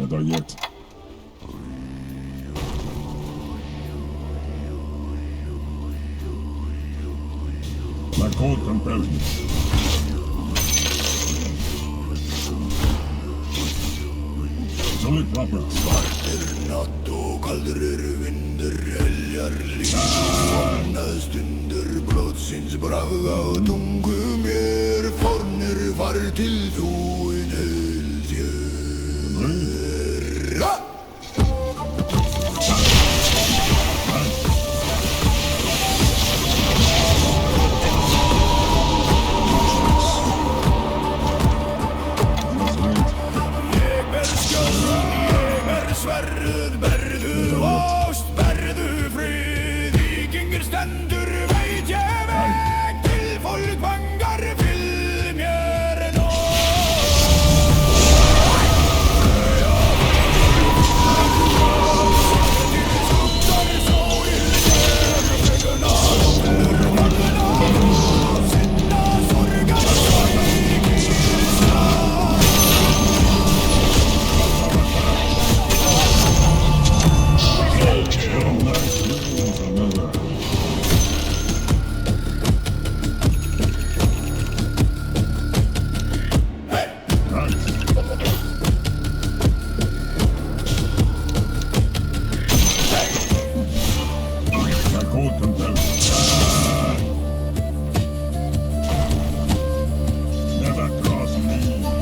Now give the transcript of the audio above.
Never yet. My code compels me. Solid proper. Nato kaldırır vindir heljar livet stunder blodsins braga tungu mer forner var till en helger. Sverre berðu ást, berðu frið, vikingur stendur veit ég veg til folk vangar fyll mér nå. Skuggar så illdjøvna, sinna sorgar Never cross me.